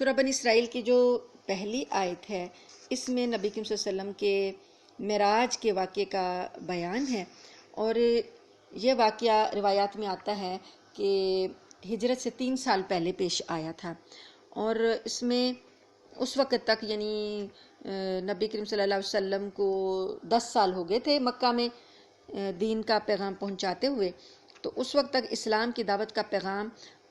سورہ بنی اسرائیل کی جو پہلی آیت ہے اس میں نبی کریم صلی اللہ علیہ وسلم کے معراج کے واقعے کا بیان ہے، اور یہ واقعہ روایات میں آتا ہے کہ ہجرت سے 3 سال پہلے پیش آیا تھا، اور اس میں اس وقت تک یعنی نبی کریم صلی اللہ علیہ وسلم کو 10 سال ہو گئے تھے مکہ میں دین کا پیغام پہنچاتے ہوئے، تو اس وقت تک اسلام کی دعوت کا پیغام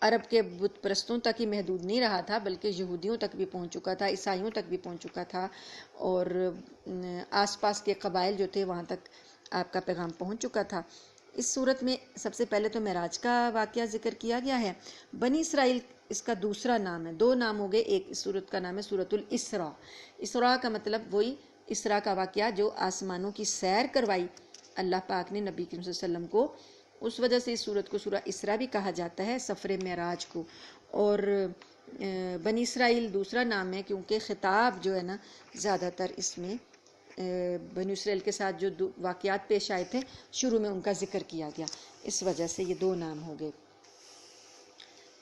عرب کے بت پرستوں تک ہی محدود نہیں رہا تھا، بلکہ یہودیوں تک بھی پہنچ چکا تھا، عیسائیوں تک بھی پہنچ چکا تھا، اور آس پاس کے قبائل جو تھے وہاں تک آپ کا پیغام پہنچ چکا تھا۔ اس صورت میں سب سے پہلے تو معراج کا واقعہ ذکر کیا گیا ہے۔ بنی اسرائیل اس کا دوسرا نام ہے، 2 نام ہو گئے، ایک اس صورت کا نام ہے سورۃ الاسراء۔ اسراء کا مطلب وہی اسراء کا واقعہ جو آسمانوں کی سیر کروائی اللہ پاک نے نبی کریم صلی اللہ علیہ وسلم کو، اس وجہ سے اس سورت کو سورہ اسراء بھی کہا جاتا ہے، سفر معراج کو۔ اور بنی اسرائیل دوسرا نام ہے کیونکہ خطاب جو ہے نا زیادہ تر اس میں بنی اسرائیل کے ساتھ جو واقعات پیش آئے تھے شروع میں ان کا ذکر کیا گیا، اس وجہ سے یہ 2 نام ہو گئے۔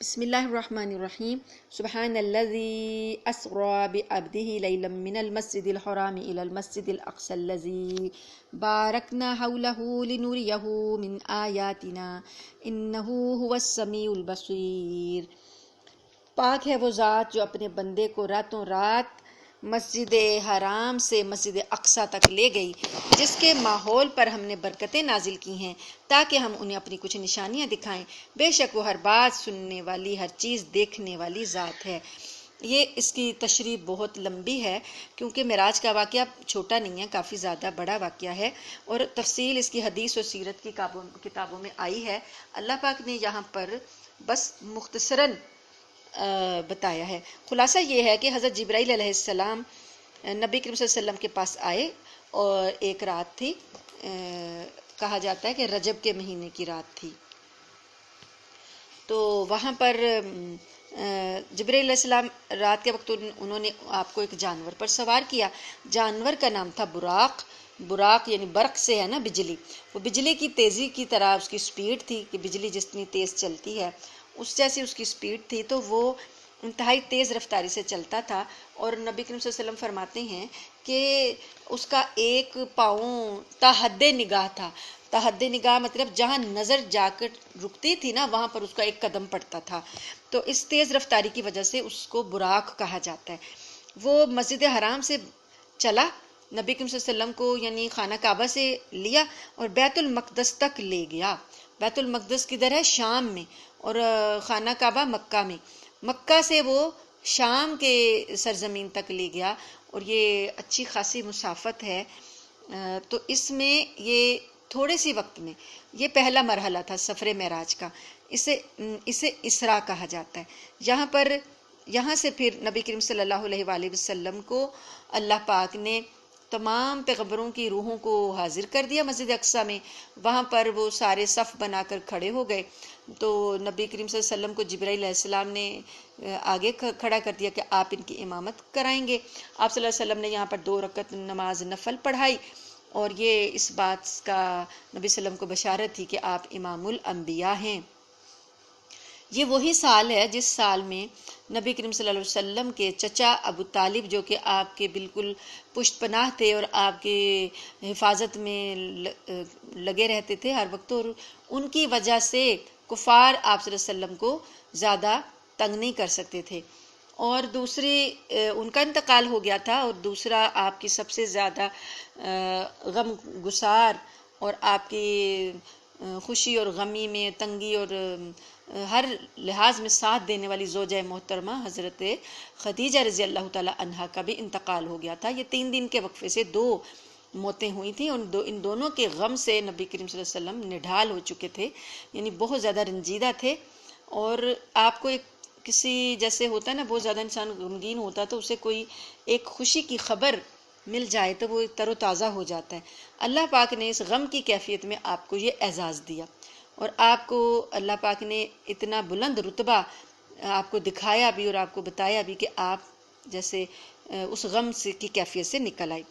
بسم اللہ الرحمن الرحیم۔ سبحان الذی اسری بعبدہ لیلا من المسجد الحرام الی المسجد الاقصی الذی بارکنا حولہ لنریہ من آیاتنا انہ هو السمیع البصیر۔ پاک ہے وہ ذات جو اپنے بندے کو راتوں رات مسجد حرام سے مسجد اقصی تک لے گئی، جس کے ماحول پر ہم نے برکتیں نازل کی ہیں تاکہ ہم انہیں اپنی کچھ نشانیاں دکھائیں۔ بے شک وہ ہر بات سننے والی، ہر چیز دیکھنے والی ذات ہے۔ یہ اس کی تشریح بہت لمبی ہے کیونکہ معراج کا واقعہ چھوٹا نہیں ہے، کافی زیادہ بڑا واقعہ ہے، اور تفصیل اس کی حدیث و سیرت کی کتابوں میں آئی ہے۔ اللہ پاک نے یہاں پر بس مختصراً بتایا ہے۔ خلاصہ یہ ہے کہ حضرت جبرائیل علیہ السلام نبی کریم صلی اللہ علیہ وسلم کے پاس آئے، اور ایک رات تھی، کہا جاتا ہے کہ رجب کے مہینے کی رات تھی، تو وہاں پر جبرائیل علیہ السلام رات کے وقت انہوں نے آپ کو ایک جانور پر سوار کیا، جانور کا نام تھا براق۔ براق یعنی برق سے ہے نا بجلی، وہ بجلی کی تیزی کی طرح اس کی سپیڈ تھی کہ بجلی جتنی تیز چلتی ہے اس جیسی اس کی سپیڈ تھی، تو وہ انتہائی تیز رفتاری سے چلتا تھا، اور نبی کریم صلی اللہ علیہ وسلم فرماتے ہیں کہ اس کا ایک پاؤں تا حد نگاہ تھا۔ تا حد نگاہ مطلب جہاں نظر جا کر رکتی تھی نا وہاں پر اس کا ایک قدم پڑتا تھا، تو اس تیز رفتاری کی وجہ سے اس کو براق کہا جاتا ہے۔ وہ مسجد حرام سے چلا، نبی کریم صلی اللہ علیہ وسلم کو یعنی خانہ کعبہ سے لیا اور بیت المقدس تک لے گیا۔ بیت المقدس کدھر ہے؟ شام میں، اور خانہ کعبہ مکہ میں۔ مکہ سے وہ شام کے سرزمین تک لے گیا، اور یہ اچھی خاصی مسافت ہے، تو اس میں یہ تھوڑے سی وقت میں یہ پہلا مرحلہ تھا سفر معراج کا، اسے اسراء کہا جاتا ہے۔ یہاں سے پھر نبی کریم صلی اللہ علیہ وآلہ وسلم کو اللہ پاک نے تمام پیغمبروں کی روحوں کو حاضر کر دیا مسجد اقصی میں، وہاں پر وہ سارے صف بنا کر کھڑے ہو گئے، تو نبی کریم صلی اللہ علیہ وسلم کو جبرائیل علیہ السلام نے آگے کھڑا کر دیا کہ آپ ان کی امامت کرائیں گے۔ آپ صلی اللہ علیہ وسلم نے یہاں پر 2 رکعت نماز نفل پڑھائی، اور یہ اس بات کا نبی صلی اللہ علیہ وسلم کو بشارت تھی کہ آپ امام الانبیاء ہیں۔ یہ وہی سال ہے جس سال میں نبی کریم صلی اللہ علیہ وسلم کے چچا ابو طالب، جو کہ آپ کے بالکل پشت پناہ تھے اور آپ کے حفاظت میں لگے رہتے تھے ہر وقت، اور ان کی وجہ سے کفار آپ صلی اللہ علیہ وسلم کو زیادہ تنگ نہیں کر سکتے تھے، اور دوسری ان کا انتقال ہو گیا تھا، اور دوسرا آپ کی سب سے زیادہ غم گسار اور آپ کی خوشی اور غمی میں، تنگی اور ہر لحاظ میں ساتھ دینے والی زوجہ محترمہ حضرت خدیجہ رضی اللہ تعالی عنہا کا بھی انتقال ہو گیا تھا۔ یہ 3 دن کے وقفے سے 2 موتیں ہوئی تھیں، اور ان دونوں کے غم سے نبی کریم صلی اللہ علیہ وسلم نڈھال ہو چکے تھے، یعنی بہت زیادہ رنجیدہ تھے، اور آپ کو کسی جیسے ہوتا ہے نا بہت زیادہ انسان غمگین ہوتا ہے تو اسے کوئی ایک خوشی کی خبر مل جائے تو وہ تر و تازہ ہو جاتا ہے۔ اللہ پاک نے اس غم کی کیفیت میں آپ کو یہ اعزاز دیا، اور آپ کو اللہ پاک نے اتنا بلند رتبہ آپ کو دکھایا بھی اور آپ کو بتایا بھی کہ آپ جیسے اس غم کی کیفیت سے نکل آئے۔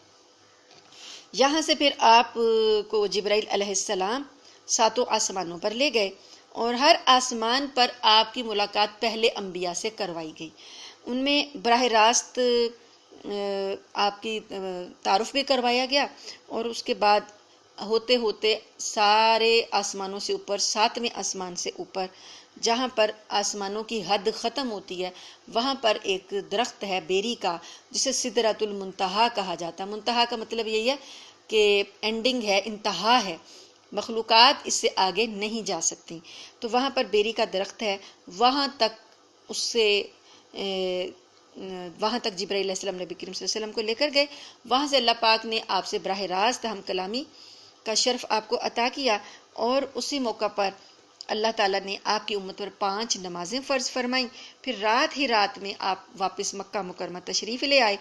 یہاں سے پھر آپ کو جبرائیل علیہ السلام 7 آسمانوں پر لے گئے، اور ہر آسمان پر آپ کی ملاقات پہلے انبیاء سے کروائی گئی، ان میں براہ راست آپ کی تعارف بھی کروایا گیا، اور اس کے بعد ہوتے ہوتے سارے آسمانوں سے اوپر، ساتویں آسمان سے اوپر جہاں پر آسمانوں کی حد ختم ہوتی ہے، وہاں پر ایک درخت ہے بیری کا، جسے سدرۃ المنتہا کہا جاتا ہے۔ منتہا کا مطلب یہی ہے کہ اینڈنگ ہے، انتہا ہے، مخلوقات اس سے آگے نہیں جا سکتی۔ تو وہاں پر بیری کا درخت ہے، وہاں تک اس سے وہاں تک جبرائیل علیہ السلام نبی کریم صلی اللہ علیہ وسلم کو لے کر گئے۔ وہاں سے اللہ پاک نے آپ سے براہ راست ہم کلامی کا شرف آپ کو عطا کیا، اور اسی موقع پر اللہ تعالیٰ نے آپ کی امت پر 5 نمازیں فرض فرمائیں۔ پھر رات ہی رات میں آپ واپس مکہ مکرمہ تشریف لے آئے۔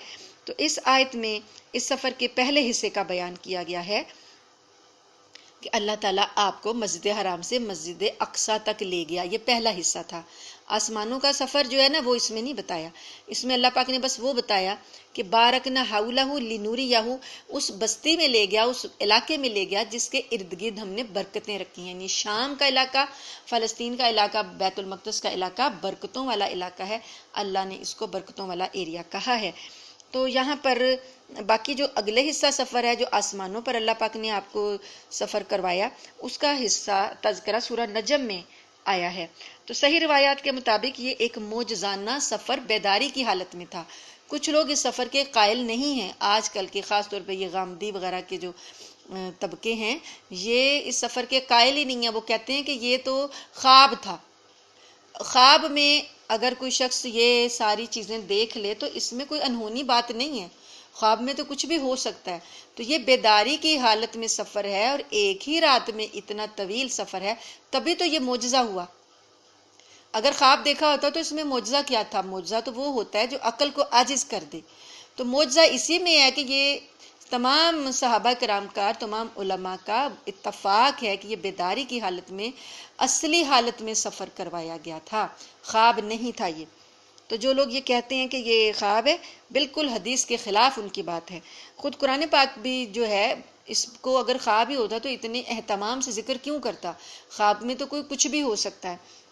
تو اس آیت میں اس سفر کے پہلے حصے کا بیان کیا گیا ہے کہ اللہ تعالیٰ آپ کو مسجد حرام سے مسجد اقصیٰ تک لے گیا، یہ پہلا حصہ تھا۔ آسمانوں کا سفر جو ہے نا وہ اس میں نہیں بتایا، اس میں اللہ پاک نے بس وہ بتایا کہ بارکنا حولہ لنوریہ، اس بستی میں لے گیا، اس علاقے میں لے گیا جس کے ارد گرد ہم نے برکتیں رکھی ہیں، یعنی شام کا علاقہ، فلسطین کا علاقہ، بیت المقدس کا علاقہ برکتوں والا علاقہ ہے، اللہ نے اس کو برکتوں والا ایریا کہا ہے۔ تو یہاں پر باقی جو اگلے حصہ سفر ہے جو آسمانوں پر اللہ پاک نے آپ کو سفر کروایا، اس کا حصہ تذکرہ سورہ نجم میں آیا ہے۔ تو صحیح روایات کے مطابق یہ ایک معجزانہ سفر بیداری کی حالت میں تھا۔ کچھ لوگ اس سفر کے قائل نہیں ہیں، آج کل کے خاص طور پہ یہ غامدی وغیرہ کے جو طبقے ہیں، یہ اس سفر کے قائل ہی نہیں ہیں، وہ کہتے ہیں کہ یہ تو خواب تھا۔ خواب میں اگر کوئی شخص یہ ساری چیزیں دیکھ لے تو اس میں کوئی انہونی بات نہیں ہے، خواب میں تو کچھ بھی ہو سکتا ہے۔ تو یہ بیداری کی حالت میں سفر ہے، اور ایک ہی رات میں اتنا طویل سفر ہے، تبھی تو یہ معجزہ ہوا۔ اگر خواب دیکھا ہوتا تو اس میں معجزہ کیا تھا؟ معجزہ تو وہ ہوتا ہے جو عقل کو عاجز کر دے۔ تو معجزہ اسی میں ہے کہ یہ تمام صحابہ کرام کا، تمام علماء کا اتفاق ہے کہ یہ بیداری کی حالت میں، اصلی حالت میں سفر کروایا گیا تھا، خواب نہیں تھا یہ۔ تو جو لوگ یہ کہتے ہیں کہ یہ خواب ہے، بالکل حدیث کے خلاف ان کی بات ہے۔ خود قرآن پاک بھی جو ہے اس کو اگر خواب ہی ہوتا تو اتنے اہتمام سے ذکر کیوں کرتا؟ خواب میں تو کوئی کچھ بھی ہو سکتا ہے۔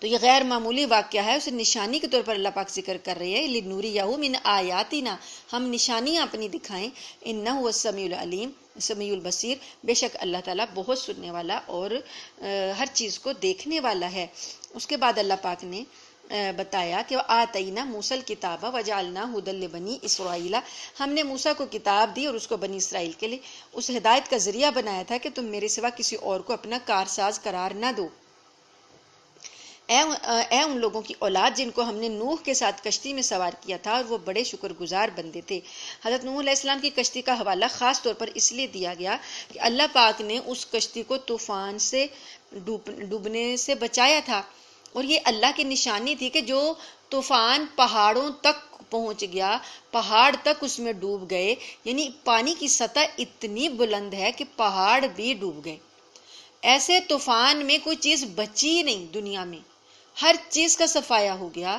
تو یہ غیر معمولی واقعہ ہے، اسے نشانی کے طور پر اللہ پاک ذکر کر رہے ہیں، لِنُرِيَهُ مِنْ آیاتنا، ہم نشانیاں اپنی دکھائیں، انہ هو السمیع العلیم، سمیع البصیر، بے شک اللہ تعالیٰ بہت سننے والا اور ہر چیز کو دیکھنے والا ہے۔ اس کے بعد اللہ پاک نے بتایا کہ آتینا موسیٰ الکتاب وجعلنا ھدی لبنی اسرائیل، ہم نے موسیٰ کو کتاب دی اور اس کو بنی اسرائیل کے لیے اس ہدایت کا ذریعہ بنایا تھا کہ تم میرے سوا کسی اور کو اپنا کارساز قرار نہ دو۔ اے ان لوگوں کی اولاد جن کو ہم نے نوح کے ساتھ کشتی میں سوار کیا تھا اور وہ بڑے شکر گزار بندے تھے۔ حضرت نوح علیہ السلام کی کشتی کا حوالہ خاص طور پر اس لیے دیا گیا کہ اللہ پاک نے اس کشتی کو طوفان سے ڈوبنے سے بچایا تھا، اور یہ اللہ کی نشانی تھی کہ جو طوفان پہاڑوں تک پہنچ گیا، پہاڑ تک اس میں ڈوب گئے، یعنی پانی کی سطح اتنی بلند ہے کہ پہاڑ بھی ڈوب گئے۔ ایسے طوفان میں کوئی چیز بچی نہیں دنیا میں، ہر چیز کا صفایا ہو گیا۔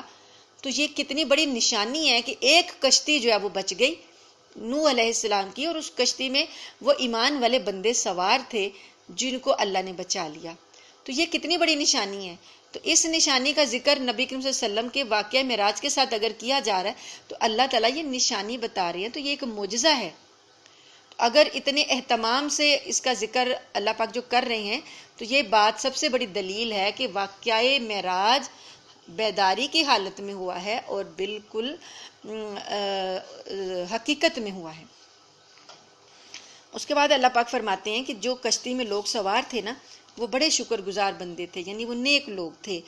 تو یہ کتنی بڑی نشانی ہے کہ ایک کشتی جو ہے وہ بچ گئی نوح علیہ السلام کی، اور اس کشتی میں وہ ایمان والے بندے سوار تھے جن کو اللہ نے بچا لیا۔ تو یہ کتنی بڑی نشانی ہے۔ تو اس نشانی کا ذکر نبی کریم صلی اللہ علیہ وسلم کے واقعہ معراج کے ساتھ اگر کیا جا رہا ہے تو اللہ تعالیٰ یہ نشانی بتا رہے ہیں، تو یہ ایک معجزہ ہے۔ اگر اتنے اہتمام سے اس کا ذکر اللہ پاک جو کر رہے ہیں تو یہ بات سب سے بڑی دلیل ہے کہ واقعہ معراج بیداری کی حالت میں ہوا ہے اور بالکل حقیقت میں ہوا ہے۔ اس کے بعد اللہ پاک فرماتے ہیں کہ جو کشتی میں لوگ سوار تھے نا وہ بڑے شکر گزار بندے تھے، یعنی وہ نیک لوگ تھے۔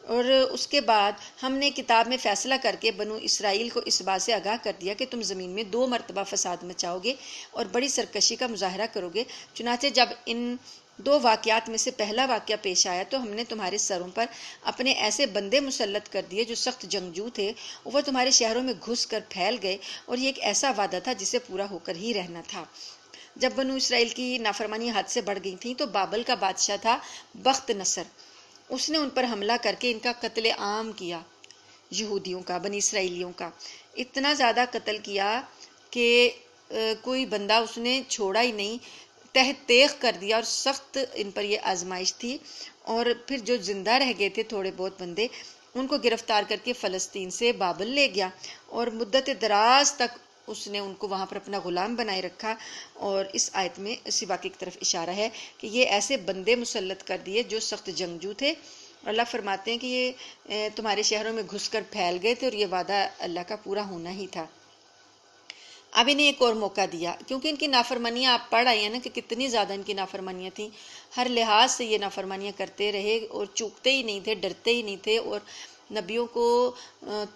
اور اس کے بعد ہم نے کتاب میں فیصلہ کر کے بنو اسرائیل کو اس بات سے آگاہ کر دیا کہ تم زمین میں 2 مرتبہ فساد مچاؤ گے اور بڑی سرکشی کا مظاہرہ کرو گے۔ چنانچہ جب ان 2 واقعات میں سے پہلا واقعہ پیش آیا تو ہم نے تمہارے سروں پر اپنے ایسے بندے مسلط کر دیے جو سخت جنگجو تھے، وہ تمہارے شہروں میں گھس کر پھیل گئے، اور یہ ایک ایسا وعدہ تھا جسے پورا ہو کر ہی رہنا تھا۔ جب بنو اسرائیل کی نافرمانی حد سے بڑھ گئی تھی تو بابل کا بادشاہ تھا بخت نصر، اس نے ان پر حملہ کر کے ان کا قتل عام کیا، یہودیوں کا، بنی اسرائیلیوں کا اتنا زیادہ قتل کیا کہ کوئی بندہ اس نے چھوڑا ہی نہیں۔ تحت تیغ کر دیا اور سخت ان پر یہ آزمائش تھی، اور پھر جو زندہ رہ گئے تھے تھوڑے بہت بندے ان کو گرفتار کر کے فلسطین سے بابل لے گیا، اور مدت دراز تک اس نے ان کو وہاں پر اپنا غلام بنائے رکھا۔ اور اس آیت میں اسی واقعے کی طرف اشارہ ہے کہ یہ ایسے بندے مسلط کر دیے جو سخت جنگجو تھے۔ اللہ فرماتے ہیں کہ یہ تمہارے شہروں میں گھس کر پھیل گئے تھے اور یہ وعدہ اللہ کا پورا ہونا ہی تھا۔ اب انہیں ایک اور موقع دیا، کیونکہ ان کی نافرمانیاں آپ پڑھ آئی ہیں نا کہ کتنی زیادہ ان کی نافرمانیاں تھیں، ہر لحاظ سے یہ نافرمانیاں کرتے رہے اور چوکتے ہی نہیں تھے، ڈرتے ہی نہیں تھے، اور نبیوں کو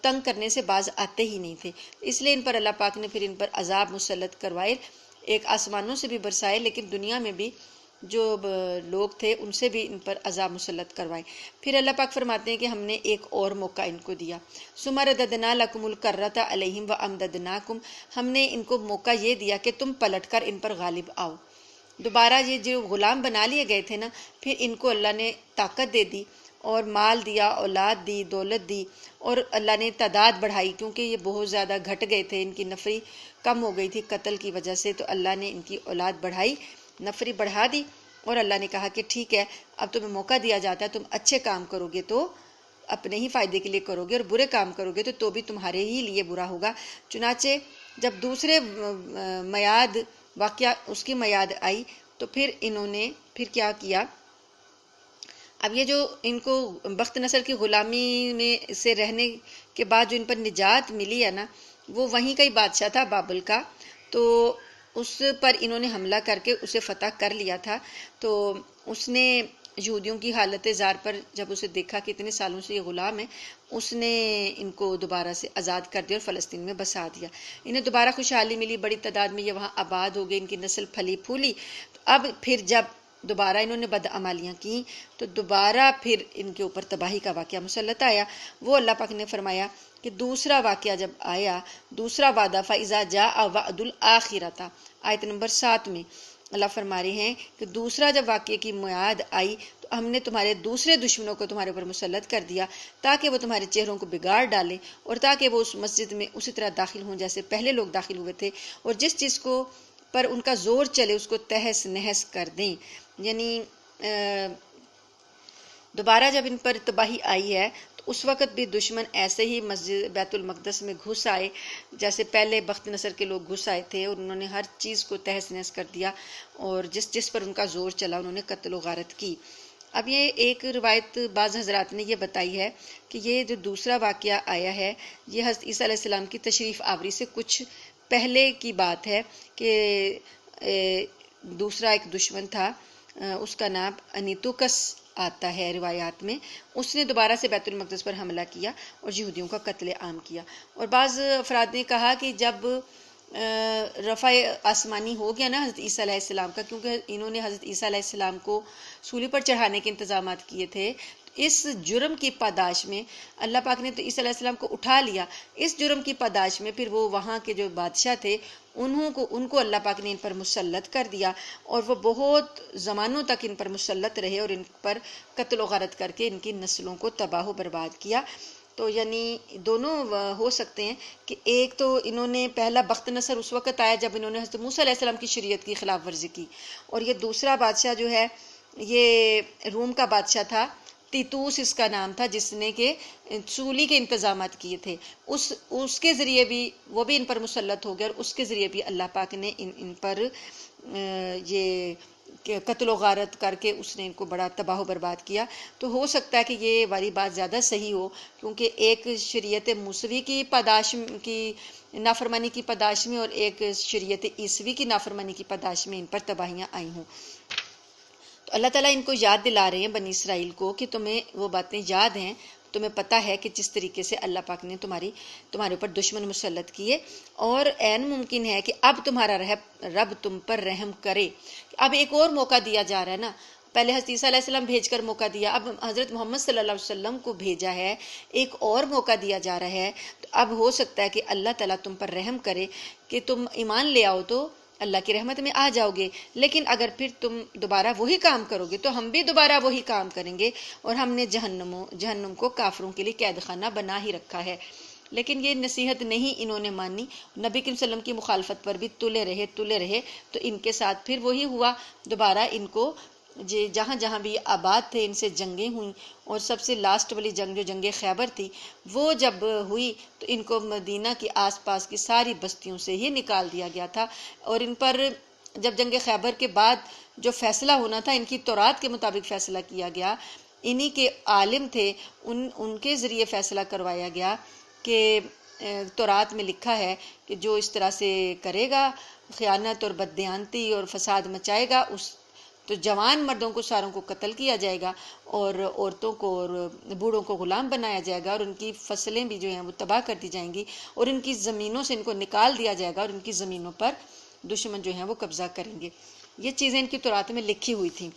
تنگ کرنے سے باز آتے ہی نہیں تھے۔ اس لیے ان پر اللہ پاک نے پھر ان پر عذاب مسلط کروائے، ایک آسمانوں سے بھی برسائے، لیکن دنیا میں بھی جو لوگ تھے ان سے بھی ان پر عذاب مسلط کروائے۔ پھر اللہ پاک فرماتے ہیں کہ ہم نے ایک اور موقع ان کو دیا، ثم رددنا لکم الکرۃ علیہم وامددناکم، ہم نے ان کو موقع یہ دیا کہ تم پلٹ کر ان پر غالب آؤ۔ دوبارہ یہ جو غلام بنا لیے گئے تھے نا، پھر ان کو اللہ نے طاقت دے دی اور مال دیا، اولاد دی، دولت دی، اور اللہ نے تعداد بڑھائی، کیونکہ یہ بہت زیادہ گھٹ گئے تھے، ان کی نفری کم ہو گئی تھی قتل کی وجہ سے، تو اللہ نے ان کی اولاد بڑھائی، نفری بڑھا دی، اور اللہ نے کہا کہ ٹھیک ہے اب تمہیں موقع دیا جاتا ہے، تم اچھے کام کرو گے تو اپنے ہی فائدے کے لیے کرو گے، اور برے کام کرو گے تو بھی تمہارے ہی لیے برا ہوگا۔ چنانچہ جب دوسرے میعاد واقعہ اس کی میعاد آئی تو پھر انہوں نے پھر کیا کیا، اب یہ جو ان کو بخت نصر کی غلامی میں سے رہنے کے بعد جو ان پر نجات ملی ہے نا، وہ وہیں کا ہی بادشاہ تھا بابل کا، تو اس پر انہوں نے حملہ کر کے اسے فتح کر لیا تھا۔ تو اس نے یہودیوں کی حالت زار پر جب اسے دیکھا کہ اتنے سالوں سے یہ غلام ہے، اس نے ان کو دوبارہ سے آزاد کر دیا اور فلسطین میں بسا دیا۔ انہیں دوبارہ خوشحالی ملی، بڑی تعداد میں یہ وہاں آباد ہو گئے، ان کی نسل پھلی پھولی۔ اب پھر جب دوبارہ انہوں نے بدعمالیاں کی تو دوبارہ پھر ان کے اوپر تباہی کا واقعہ مسلط آیا۔ وہ اللہ پاک نے فرمایا کہ دوسرا واقعہ جب آیا، دوسرا وعدہ، فَإِذَا جَاءَ وَعْدُ الْآخِرَةِ، آیت نمبر 7 میں اللہ فرما رہے ہیں کہ دوسرا جب واقعے کی میعاد آئی تو ہم نے تمہارے دوسرے دشمنوں کو تمہارے اوپر مسلط کر دیا، تاکہ وہ تمہارے چہروں کو بگاڑ ڈالیں، اور تاکہ وہ اس مسجد میں اسی طرح داخل ہوں جیسے پہلے لوگ داخل ہوئے تھے، اور جس چیز کو پر ان کا زور چلے اس کو تہس نہس کر دیں۔ یعنی دوبارہ جب ان پر تباہی آئی ہے تو اس وقت بھی دشمن ایسے ہی مسجد بیت المقدس میں گھس آئے جیسے پہلے بخت نصر کے لوگ گھس آئے تھے، اور انہوں نے ہر چیز کو تہس نہس کر دیا، اور جس پر ان کا زور چلا انہوں نے قتل و غارت کی۔ اب یہ ایک روایت بعض حضرات نے یہ بتائی ہے کہ یہ جو دوسرا واقعہ آیا ہے یہ حضرت عیسیٰ علیہ السلام کی تشریف آوری سے کچھ پہلے کی بات ہے، کہ دوسرا ایک دشمن تھا، اس کا نام انیتوکس آتا ہے روایات میں، اس نے دوبارہ سے بیت المقدس پر حملہ کیا اور یہودیوں کا قتل عام کیا۔ اور بعض افراد نے کہا کہ جب رفع آسمانی ہو گیا نا حضرت عیسیٰ علیہ السلام کا، کیونکہ انہوں نے حضرت عیسیٰ علیہ السلام کو سولی پر چڑھانے کے انتظامات کیے تھے، اس جرم کی پاداش میں اللہ پاک نے تو عیسیٰ علیہ السلام کو اٹھا لیا، اس جرم کی پاداش میں پھر وہ وہاں کے جو بادشاہ تھے ان کو اللہ پاک نے ان پر مسلط کر دیا، اور وہ بہت زمانوں تک ان پر مسلط رہے اور ان پر قتل و غارت کر کے ان کی نسلوں کو تباہ و برباد کیا۔ تو یعنی دونوں ہو سکتے ہیں کہ ایک تو انہوں نے پہلا بخت نصر اس وقت آیا جب انہوں نے حضرت موسیٰ علیہ السلام کی شریعت کی خلاف ورزی کی، اور یہ دوسرا بادشاہ جو ہے یہ روم کا بادشاہ تھا، تیتوس اس کا نام تھا، جس نے کہ سولی کے انتظامات کیے تھے، اس کے ذریعے بھی وہ بھی ان پر مسلط ہو گیا، اور اس کے ذریعے بھی اللہ پاک نے ان پر یہ قتل و غارت کر کے اس نے ان کو بڑا تباہ و برباد کیا۔ تو ہو سکتا ہے کہ یہ والی بات زیادہ صحیح ہو، کیونکہ ایک شریعت موسوی کی پاداش کی نافرمانی کی پاداش میں اور ایک شریعت عیسوی کی نافرمانی کی پاداش میں ان پر تباہیاں آئی ہوں۔ تو اللہ تعالیٰ ان کو یاد دلا رہے ہیں بنی اسرائیل کو کہ تمہیں وہ باتیں یاد ہیں، تمہیں پتہ ہے کہ جس طریقے سے اللہ پاک نے تمہارے اوپر دشمن مسلط کیے، اور عین ممکن ہے کہ اب تمہارا رب تم پر رحم کرے۔ اب ایک اور موقع دیا جا رہا ہے نا، پہلے حضرت عیسیٰ علیہ السلام بھیج کر موقع دیا، اب حضرت محمد صلی اللہ علیہ وسلم کو بھیجا ہے، ایک اور موقع دیا جا رہا ہے، تو اب ہو سکتا ہے کہ اللہ تعالیٰ تم پر رحم کرے کہ تم ایمان لے آؤ تو اللہ کی رحمت میں آ جاؤ گے، لیکن اگر پھر تم دوبارہ وہی کام کرو گے تو ہم بھی دوبارہ وہی کام کریں گے، اور ہم نے جہنم کو کافروں کے لیے قید خانہ بنا ہی رکھا ہے۔ لیکن یہ نصیحت نہیں انہوں نے مانی، نبی کریم صلی اللہ علیہ وسلم کی مخالفت پر بھی تلے رہے، تو ان کے ساتھ پھر وہی ہوا، دوبارہ ان کو جہاں جہاں بھی آباد تھے ان سے جنگیں ہوئیں، اور سب سے لاسٹ والی جنگ جو جنگ خیبر تھی وہ جب ہوئی تو ان کو مدینہ کے آس پاس کی ساری بستیوں سے ہی نکال دیا گیا تھا، اور ان پر جب جنگ خیبر کے بعد جو فیصلہ ہونا تھا ان کی تورات کے مطابق فیصلہ کیا گیا، انہی کے عالم تھے، ان کے ذریعے فیصلہ کروایا گیا کہ تورات میں لکھا ہے کہ جو اس طرح سے کرے گا خیانت اور بددیانتی اور فساد مچائے گا، اس تو جوان مردوں کو ساروں کو قتل کیا جائے گا، اور عورتوں کو اور بوڑھوں کو غلام بنایا جائے گا، اور ان کی فصلیں بھی جو ہیں وہ تباہ کر دی جائیں گی، اور ان کی زمینوں سے ان کو نکال دیا جائے گا، اور ان کی زمینوں پر دشمن جو ہیں وہ قبضہ کریں گے۔ یہ چیزیں ان کی تورات میں لکھی ہوئی تھیں،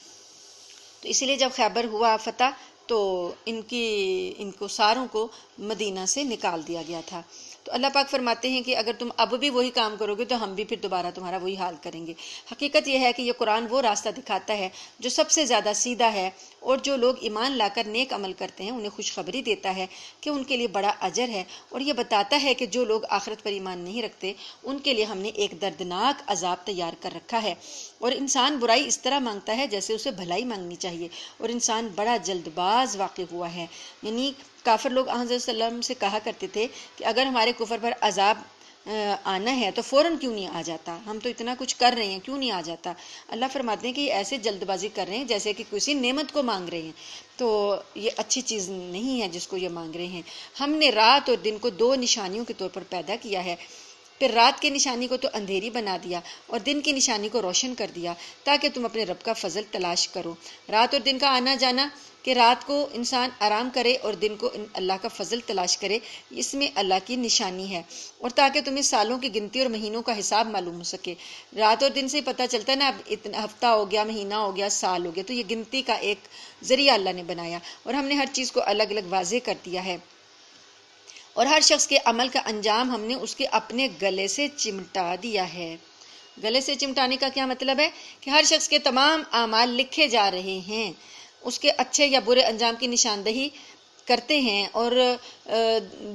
تو اسی لیے جب خیبر ہوا فتح تو ان کو ساروں کو مدینہ سے نکال دیا گیا تھا۔ تو اللہ پاک فرماتے ہیں کہ اگر تم اب بھی وہی کام کرو گے تو ہم بھی پھر دوبارہ تمہارا وہی حال کریں گے۔ حقیقت یہ ہے کہ یہ قرآن وہ راستہ دکھاتا ہے جو سب سے زیادہ سیدھا ہے، اور جو لوگ ایمان لا کر نیک عمل کرتے ہیں انہیں خوشخبری دیتا ہے کہ ان کے لیے بڑا اجر ہے، اور یہ بتاتا ہے کہ جو لوگ آخرت پر ایمان نہیں رکھتے ان کے لیے ہم نے ایک دردناک عذاب تیار کر رکھا ہے۔ اور انسان برائی اس طرح مانگتا ہے جیسے اسے بھلائی مانگنی چاہیے، اور انسان بڑا جلد باز واقع ہوا ہے۔ یعنی کافر لوگ حضرت صلی اللہ علیہ وسلم سے کہا کرتے تھے کہ اگر ہمارے کفر پر عذاب آنا ہے تو فوراً کیوں نہیں آ جاتا، ہم تو اتنا کچھ کر رہے ہیں کیوں نہیں آ جاتا۔ اللہ فرماتے ہیں کہ یہ ایسے جلد بازی کر رہے ہیں جیسے کہ کسی نعمت کو مانگ رہے ہیں، تو یہ اچھی چیز نہیں ہے جس کو یہ مانگ رہے ہیں۔ ہم نے رات اور دن کو دو نشانیوں کے طور پر پیدا کیا ہے، پھر رات کی نشانی کو تو اندھیری بنا دیا اور دن کی نشانی کو روشن کر دیا تاکہ تم اپنے رب کا فضل تلاش کرو۔ رات اور دن کا آنا جانا کہ رات کو انسان آرام کرے اور دن کو اللہ کا فضل تلاش کرے، اس میں اللہ کی نشانی ہے، اور تاکہ تمہیں سالوں کی گنتی اور مہینوں کا حساب معلوم ہو سکے۔ رات اور دن سے پتہ چلتا ہے نا، اب اتنا ہفتہ ہو گیا، مہینہ ہو گیا، سال ہو گیا، تو یہ گنتی کا ایک ذریعہ اللہ نے بنایا، اور ہم نے ہر چیز کو الگ الگ واضح کر دیا ہے، اور ہر شخص کے عمل کا انجام ہم نے اس کے اپنے گلے سے چمٹا دیا ہے۔ گلے سے چمٹانے کا کیا مطلب ہے؟ کہ ہر شخص کے تمام اعمال لکھے جا رہے ہیں، اس کے اچھے یا برے انجام کی نشاندہی کرتے ہیں، اور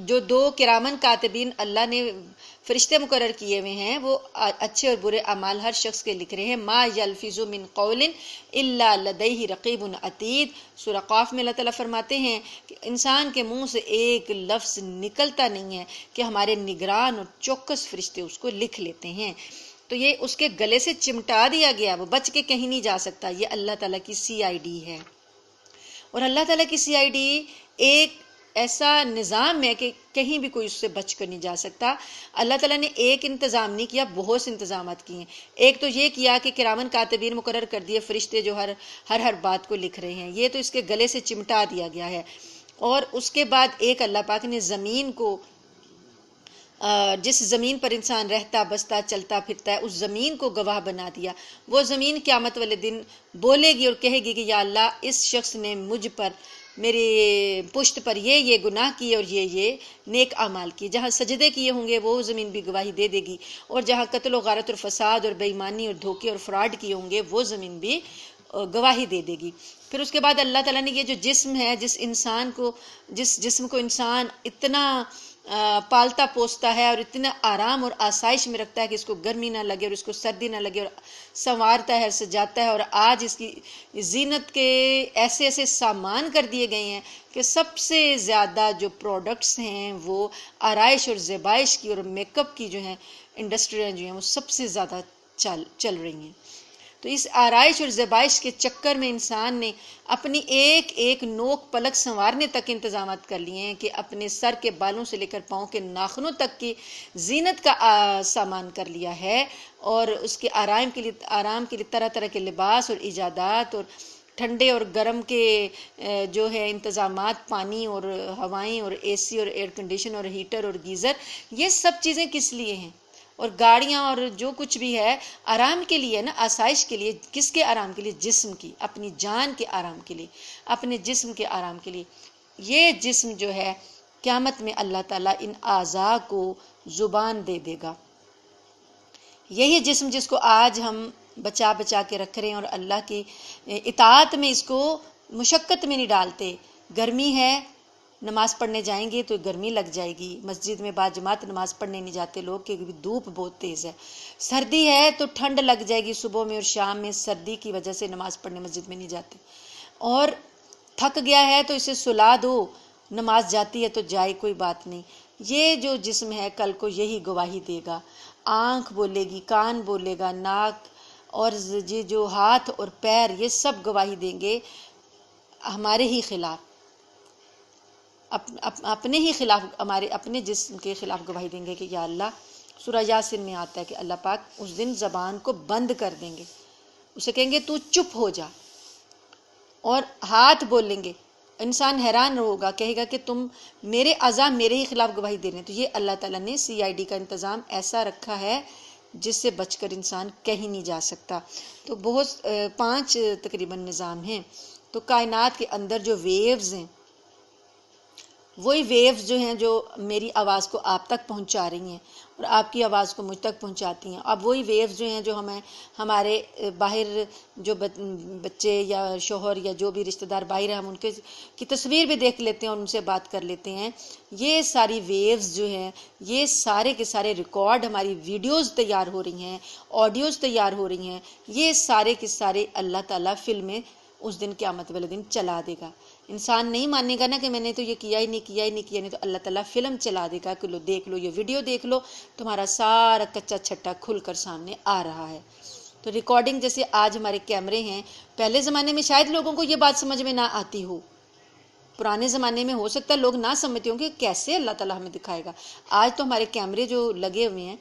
جو دو کرامن کاتبین اللہ نے فرشتے مقرر کیے ہوئے ہیں وہ اچھے اور برے اعمال ہر شخص کے لکھ رہے ہیں۔ ما یلفظ من قول الا لدیہ رقیب عتید، سورہ قاف میں اللہ تعالیٰ فرماتے ہیں کہ انسان کے منہ سے ایک لفظ نکلتا نہیں ہے کہ ہمارے نگران اور چوکس فرشتے اس کو لکھ لیتے ہیں۔ تو یہ اس کے گلے سے چمٹا دیا گیا، وہ بچ کے کہیں نہیں جا سکتا۔ یہ اللہ تعالیٰ کی سی آئی ڈی ہے، اور اللہ تعالیٰ کی سی آئی ڈی ایک ایسا نظام ہے کہ کہیں بھی کوئی اس سے بچ کر نہیں جا سکتا۔ اللہ تعالیٰ نے ایک انتظام نہیں کیا، بہت سے انتظامات کیے ہیں۔ ایک تو یہ کیا کہ کرامن کاتبین مقرر کر دیے، فرشتے جو ہر بات کو لکھ رہے ہیں، یہ تو اس کے گلے سے چمٹا دیا گیا ہے۔ اور اس کے بعد ایک اللہ پاک نے زمین کو، جس زمین پر انسان رہتا بستا چلتا پھرتا ہے، اس زمین کو گواہ بنا دیا۔ وہ زمین قیامت والے دن بولے گی اور کہے گی کہ یا اللہ اس شخص نے مجھ پر، میرے پشت پر یہ گناہ کیے اور یہ نیک اعمال کیے۔ جہاں سجدے کیے ہوں گے وہ زمین بھی گواہی دے دے گی، اور جہاں قتل و غارت اور فساد اور بے ایمانی اور دھوکے اور فراڈ کیے ہوں گے وہ زمین بھی گواہی دے دے گی۔ پھر اس کے بعد اللہ تعالیٰ نے یہ جو جسم ہے، جس جسم کو انسان اتنا پالتا پوستا ہے اور اتنا آرام اور آسائش میں رکھتا ہے کہ اس کو گرمی نہ لگے اور اس کو سردی نہ لگے، اور سنوارتا ہے، سجاتا ہے، اور آج اس کی زینت کے ایسے ایسے سامان کر دیے گئے ہیں کہ سب سے زیادہ جو پروڈکٹس ہیں وہ آرائش اور زیبائش کی اور میک اپ کی جو ہیں انڈسٹریاں جو ہیں وہ سب سے زیادہ چل رہی ہیں۔ تو اس آرائش اور زیبائش کے چکر میں انسان نے اپنی ایک ایک نوک پلک سنوارنے تک انتظامات کر لیے ہیں کہ اپنے سر کے بالوں سے لے کر پاؤں کے ناخنوں تک کی زینت کا سامان کر لیا ہے، اور اس کے آرام کے لیے طرح طرح کے لباس اور ایجادات اور ٹھنڈے اور گرم کے جو ہے انتظامات، پانی اور ہوائیں اور اے سی اور ایئر کنڈیشن اور ہیٹر اور گیزر، یہ سب چیزیں کس لیے ہیں؟ اور گاڑیاں اور جو کچھ بھی ہے آرام کے لیے نا، آسائش کے لیے۔ کس کے آرام کے لیے؟ جسم کی، اپنی جان کے آرام کے لیے، اپنے جسم کے آرام کے لیے۔ یہ جسم جو ہے قیامت میں اللہ تعالیٰ ان اعضاء کو زبان دے دے گا۔ یہی جسم جس کو آج ہم بچا بچا کے رکھ رہے ہیں اور اللہ کی اطاعت میں اس کو مشقت میں نہیں ڈالتے، گرمی ہے نماز پڑھنے جائیں گے تو گرمی لگ جائے گی، مسجد میں باجماعت نماز پڑھنے نہیں جاتے لوگ کیونکہ دھوپ بہت تیز ہے، سردی ہے تو ٹھنڈ لگ جائے گی صبح میں اور شام میں، سردی کی وجہ سے نماز پڑھنے مسجد میں نہیں جاتے، اور تھک گیا ہے تو اسے سلا دو، نماز جاتی ہے تو جائے، کوئی بات نہیں۔ یہ جو جسم ہے کل کو یہی گواہی دے گا، آنکھ بولے گی، کان بولے گا، ناک اور یہ جو ہاتھ اور پیر، یہ سب گواہی دیں گے ہمارے ہی خلاف، اپنے ہی خلاف، ہمارے اپنے جسم کے خلاف گواہی دیں گے کہ یا اللہ، سورہ یاسین میں آتا ہے کہ اللہ پاک اس دن زبان کو بند کر دیں گے، اسے کہیں گے تو چپ ہو جا، اور ہاتھ بولیں گے، انسان حیران ہوگا، کہے گا کہ تم میرے اعضاء میرے ہی خلاف گواہی دے رہے ہیں۔ تو یہ اللہ تعالیٰ نے CID کا انتظام ایسا رکھا ہے جس سے بچ کر انسان کہیں نہیں جا سکتا۔ تو بہت 5 تقریباً نظام ہیں۔ تو کائنات کے اندر جو ویوز ہیں، وہی ویوز جو ہیں جو میری آواز کو آپ تک پہنچا رہی ہیں اور آپ کی آواز کو مجھ تک پہنچاتی ہیں۔ اب وہی ویوز جو ہیں جو ہمیں ہمارے باہر جو بچے یا شوہر یا جو بھی رشتہ دار باہر ہیں، ہم ان کی تصویر بھی دیکھ لیتے ہیں اور ان سے بات کر لیتے ہیں، یہ ساری ویوز جو ہیں، یہ سارے کے سارے ریکارڈ، ہماری ویڈیوز تیار ہو رہی ہیں، آڈیوز تیار ہو رہی ہیں، یہ سارے کے سارے اللہ تعالیٰ فلمیں اس دن قیامت والے دن چلا دے گا۔ انسان نہیں مانے گا نا کہ میں نے تو یہ کیا ہی نہیں، کیا ہی نہیں، کیا نہیں، تو اللہ تعالیٰ فلم چلا دے گا کہ لو دیکھ لو، یہ ویڈیو دیکھ لو، تمہارا سارا کچا چھٹا کھل کر سامنے آ رہا ہے۔ تو ریکارڈنگ جیسے آج ہمارے کیمرے ہیں، پہلے زمانے میں شاید لوگوں کو یہ بات سمجھ میں نہ آتی ہو، پرانے زمانے میں ہو سکتا ہے لوگ نہ سمجھتے ہوں کہ کیسے اللہ تعالیٰ ہمیں دکھائے گا۔ آج تو ہمارے کیمرے جو لگے ہوئے ہیں،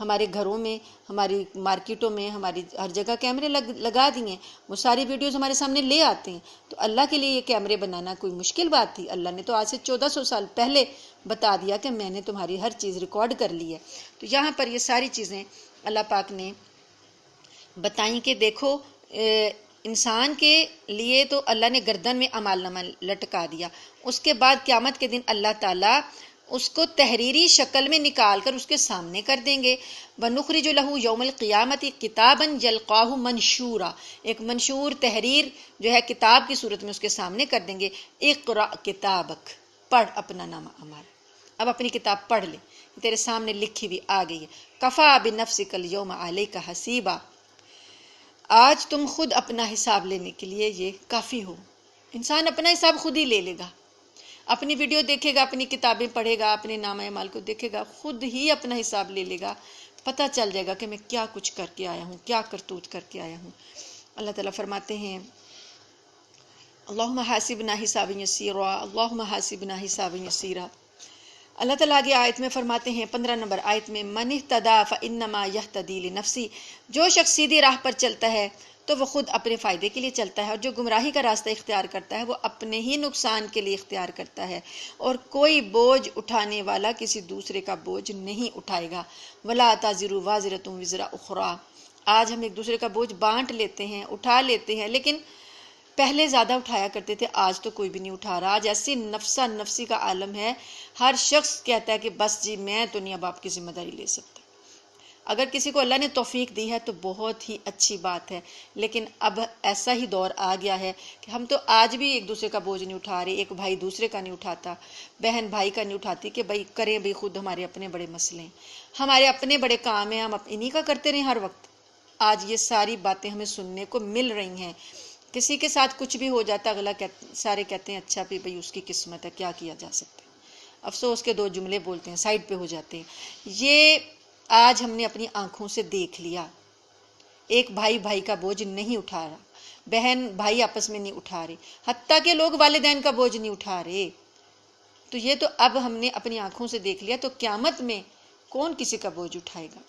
ہمارے گھروں میں، ہماری مارکیٹوں میں، ہماری ہر جگہ کیمرے لگا دیے ہیں، وہ ساری ویڈیوز ہمارے سامنے لے آتے ہیں۔ تو اللہ کے لیے یہ کیمرے بنانا کوئی مشکل بات تھی؟ اللہ نے تو آج سے 1400 سال پہلے بتا دیا کہ میں نے تمہاری ہر چیز ریکارڈ کر لی ہے۔ تو یہاں پر یہ ساری چیزیں اللہ پاک نے بتائیں کہ دیکھو، انسان کے لیے تو اللہ نے گردن میں اعمال نامہ لٹکا دیا، اس کے بعد قیامت کے دن اللہ تعالیٰ اس کو تحریری شکل میں نکال کر اس کے سامنے کر دیں گے۔ وَنُخْرِجُ لَهُ يَوْمَ الْقِيَامَةِ كِتَابًا يَلْقَاهُ مَنْشُورًا، ایک منشور تحریر جو ہے کتاب کی صورت میں اس کے سامنے کر دیں گے۔ اقرأ کتابک، پڑھ اپنا نامہ اعمال، اب اپنی کتاب پڑھ لے، تیرے سامنے لکھی ہوئی آ گئی ہے۔ کفا بنفسک اليوم علیک حسیبا، آج تم خود اپنا حساب لینے کے لیے یہ کافی ہو۔ انسان اپنا حساب خود ہی لے لے گا، اپنی ویڈیو دیکھے گا، اپنی کتابیں پڑھے گا، اپنے نامہ اعمال کو دیکھے گا، خود ہی اپنا حساب لے لے گا، پتہ چل جائے گا کہ میں کیا کچھ کر کے آیا ہوں، کیا کرتوت کر کے آیا ہوں۔ اللہ تعالیٰ فرماتے ہیں اللہم حاسبنا حسابا یسیرا، اللہم حاسبنا حسابا یسیرا۔ اللہ تعالیٰ آگے آیت میں فرماتے ہیں 15 نمبر آیت میں من اہتدی فانما یہتدی لنفسی، جو شخص سیدھی راہ پر چلتا ہے تو وہ خود اپنے فائدے کے لیے چلتا ہے، اور جو گمراہی کا راستہ اختیار کرتا ہے وہ اپنے ہی نقصان کے لیے اختیار کرتا ہے، اور کوئی بوجھ اٹھانے والا کسی دوسرے کا بوجھ نہیں اٹھائے گا۔ ولا تزر وازرۃ وزر اخری، آج ہم ایک دوسرے کا بوجھ بانٹ لیتے ہیں، اٹھا لیتے ہیں، لیکن پہلے زیادہ اٹھایا کرتے تھے، آج تو کوئی بھی نہیں اٹھا رہا۔ آج ایسی نفسا نفسی کا عالم ہے، ہر شخص کہتا ہے کہ بس جی میں تو نہیں اب آپ کی ذمہ داری لے سکتا۔ اگر کسی کو اللہ نے توفیق دی ہے تو بہت ہی اچھی بات ہے، لیکن اب ایسا ہی دور آ گیا ہے کہ ہم تو آج بھی ایک دوسرے کا بوجھ نہیں اٹھا رہے، ایک بھائی دوسرے کا نہیں اٹھاتا، بہن بھائی کا نہیں اٹھاتی کہ بھائی کریں بھی خود، ہمارے اپنے بڑے مسئلے ہیں، ہمارے اپنے بڑے کام ہیں، ہم انہی کا کرتے رہیں ہر وقت۔ آج یہ ساری باتیں ہمیں سننے کو مل رہی ہیں، کسی کے ساتھ کچھ بھی ہو جاتا اگلا سارے کہتے ہیں اچھا بھی بھائی اس کی قسمت ہے، کیا کیا جا سکتا ہے، افسوس کے 2 جملے بولتے ہیں، سائڈ پہ ہو جاتے ہیں۔ یہ آج ہم نے اپنی آنکھوں سے دیکھ لیا، ایک بھائی بھائی کا بوجھ نہیں اٹھا رہا، بہن بھائی آپس میں نہیں اٹھا رہے، حتیٰ کہ لوگ والدین کا بوجھ نہیں اٹھا رہے۔ تو یہ تو اب ہم نے اپنی آنکھوں سے دیکھ لیا، تو قیامت میں کون کسی کا بوجھ اٹھائے گا؟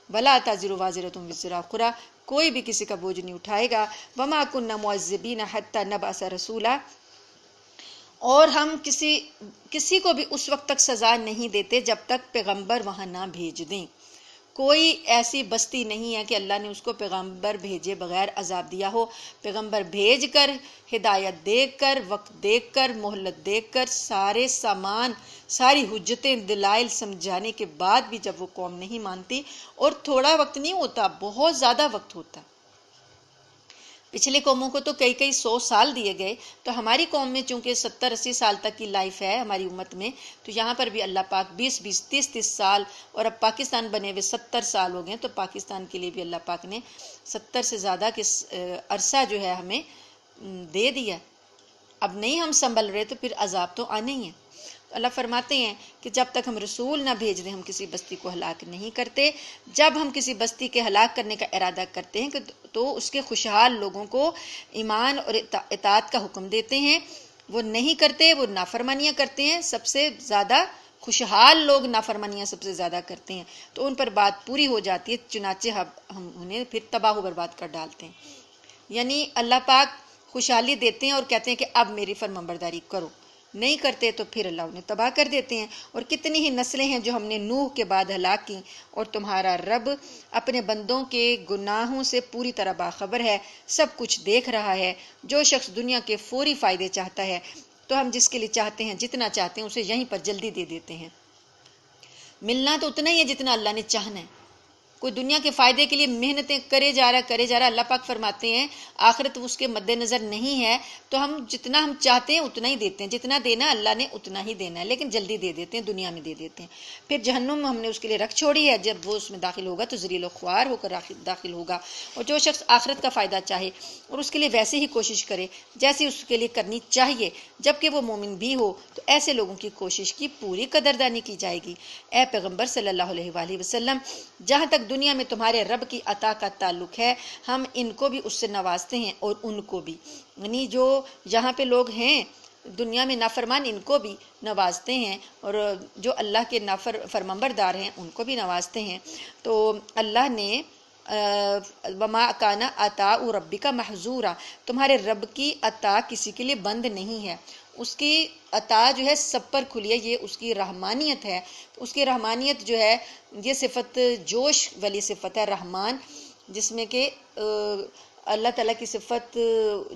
ولا تزر وازرۃ وزر اخری، کوئی بھی کسی کا بوجھ نہیں اٹھائے گا۔ وما كنا معذبین حتی نبعث رسولا، اور ہم کسی کو بھی اس وقت تک سزا نہیں دیتے جب تک پیغمبر وہاں نہ بھیج دیں۔ کوئی ایسی بستی نہیں ہے کہ اللہ نے اس کو پیغمبر بھیجے بغیر عذاب دیا ہو۔ پیغمبر بھیج کر، ہدایت دے کر، وقت دے کر، مہلت دے کر، سارے سامان، ساری حجتیں دلائل سمجھانے کے بعد بھی جب وہ قوم نہیں مانتی، اور تھوڑا وقت نہیں ہوتا، بہت زیادہ وقت ہوتا، پچھلے قوموں کو تو کئی کئی 100 سال دیے گئے، تو ہماری قوم میں چونکہ 70-80 سال تک کی لائف ہے ہماری امت میں، تو یہاں پر بھی اللہ پاک 20-20 30-30 سال، اور اب پاکستان بنے ہوئے 70 سال ہو گئے، تو پاکستان کے لیے بھی اللہ پاک نے 70 سے زیادہ کے عرصہ جو ہے ہمیں دے دیا۔ اب نہیں ہم سنبھل رہے تو پھر عذاب تو آنے ہی ہیں۔ اللہ فرماتے ہیں کہ جب تک ہم رسول نہ بھیج دیں ہم کسی بستی کو ہلاک نہیں کرتے۔ جب ہم کسی بستی کے ہلاک کرنے کا ارادہ کرتے ہیں تو اس کے خوشحال لوگوں کو ایمان اور اطاعت کا حکم دیتے ہیں، وہ نہیں کرتے، وہ نافرمانیاں کرتے ہیں۔ سب سے زیادہ خوشحال لوگ نافرمانیاں سب سے زیادہ کرتے ہیں، تو ان پر بات پوری ہو جاتی ہے، چنانچہ ہم انہیں پھر تباہ و برباد کر ڈالتے ہیں۔ یعنی اللہ پاک خوشحالی دیتے ہیں اور کہتے ہیں کہ اب میری فرمانبرداری کرو، نہیں کرتے تو پھر اللہ انہیں تباہ کر دیتے ہیں۔ اور کتنی ہی نسلیں ہیں جو ہم نے نوح کے بعد ہلاک کی، اور تمہارا رب اپنے بندوں کے گناہوں سے پوری طرح باخبر ہے، سب کچھ دیکھ رہا ہے۔ جو شخص دنیا کے فوری فائدے چاہتا ہے تو ہم جس کے لیے چاہتے ہیں، جتنا چاہتے ہیں اسے یہیں پر جلدی دے دیتے ہیں۔ ملنا تو اتنا ہی ہے جتنا اللہ نے چاہنا ہے۔ کوئی دنیا کے فائدے کے لیے محنتیں کرے جا رہا، اللہ پاک فرماتے ہیں آخرت اس کے مد نظر نہیں ہے، تو ہم جتنا ہم چاہتے ہیں اتنا ہی دیتے ہیں، جتنا دینا اللہ نے اتنا ہی دینا ہے، لیکن جلدی دے دیتے ہیں، دنیا میں دے دیتے ہیں۔ پھر جہنم میں ہم نے اس کے لیے رکھ چھوڑی ہے، جب وہ اس میں داخل ہوگا تو ذلیل و خوار ہو کر داخل ہوگا۔ اور جو شخص آخرت کا فائدہ چاہے اور اس کے لیے ویسے ہی کوشش کرے جیسی اس کے لیے کرنی چاہیے، جبکہ وہ مومن بھی ہو، تو ایسے لوگوں کی کوشش کی پوری قدردانی کی جائے گی۔ اے پیغمبر صلی اللہ علیہ وآلہ وسلم، جہاں تک دنیا میں تمہارے رب کی عطا کا تعلق ہے، ہم ان کو بھی اس سے نوازتے ہیں اور ان کو بھی، یعنی جو یہاں پہ لوگ ہیں دنیا میں نافرمان ان کو بھی نوازتے ہیں، اور جو اللہ کے فرمانبردار ہیں ان کو بھی نوازتے ہیں۔ تو اللہ نے وما کان عطاء ربک محظورا، تمہارے رب کی عطا کسی کے لیے بند نہیں ہے، اس کی عطا جو ہے سب پر کھلی ہے، یہ اس کی رحمانیت ہے۔ اس کی رحمانیت جو ہے یہ صفت جوش والی صفت ہے رحمان، جس میں کہ اللہ تعالیٰ کی صفت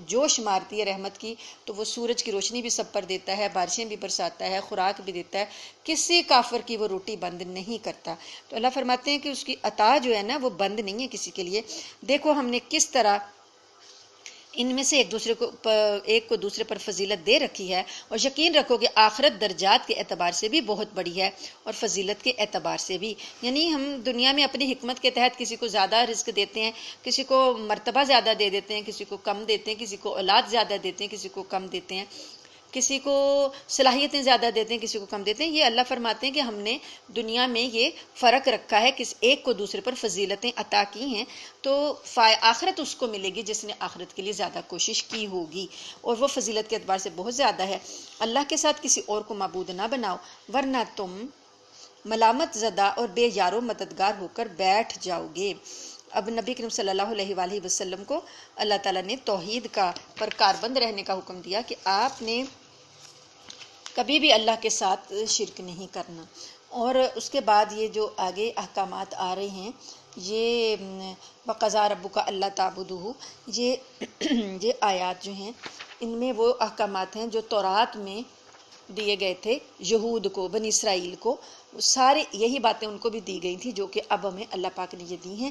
جوش مارتی ہے رحمت کی، تو وہ سورج کی روشنی بھی سب پر دیتا ہے، بارشیں بھی برساتا ہے، خوراک بھی دیتا ہے، کسی کافر کی وہ روٹی بند نہیں کرتا۔ تو اللہ فرماتے ہیں کہ اس کی عطا جو ہے نا وہ بند نہیں ہے کسی کے لیے۔ دیکھو ہم نے کس طرح ان میں سے ایک کو دوسرے پر فضیلت دے رکھی ہے، اور یقین رکھو کہ آخرت درجات کے اعتبار سے بھی بہت بڑی ہے اور فضیلت کے اعتبار سے بھی۔ یعنی ہم دنیا میں اپنی حکمت کے تحت کسی کو زیادہ رزق دیتے ہیں، کسی کو مرتبہ زیادہ دے دیتے ہیں، کسی کو کم دیتے ہیں، کسی کو اولاد زیادہ دیتے ہیں، کسی کو کم دیتے ہیں، کسی کو صلاحیتیں زیادہ دیتے ہیں، کسی کو کم دیتے ہیں۔ یہ اللہ فرماتے ہیں کہ ہم نے دنیا میں یہ فرق رکھا ہے، کس ایک کو دوسرے پر فضیلتیں عطا کی ہیں، تو آخرت اس کو ملے گی جس نے آخرت کے لیے زیادہ کوشش کی ہوگی، اور وہ فضیلت کے اعتبار سے بہت زیادہ ہے۔ اللہ کے ساتھ کسی اور کو معبود نہ بناؤ، ورنہ تم ملامت زدہ اور بے یار و مددگار ہو کر بیٹھ جاؤ گے۔ اب نبی کریم صلی اللہ علیہ وآلہ وسلم کو اللہ تعالیٰ نے توحید کا پر کاربند رہنے کا حکم دیا کہ آپ نے کبھی بھی اللہ کے ساتھ شرک نہیں کرنا۔ اور اس کے بعد یہ جو آگے احکامات آ رہے ہیں، یہ وَقَضَىٰ رَبُّكَ أَلَّا تَعْبُدُوا، یہ آیات جو ہیں ان میں وہ احکامات ہیں جو تورات میں دیے گئے تھے یہود کو، بنی اسرائیل کو، سارے یہی باتیں ان کو بھی دی گئی تھیں جو کہ اب ہمیں اللہ پاک نے یہ دی ہیں۔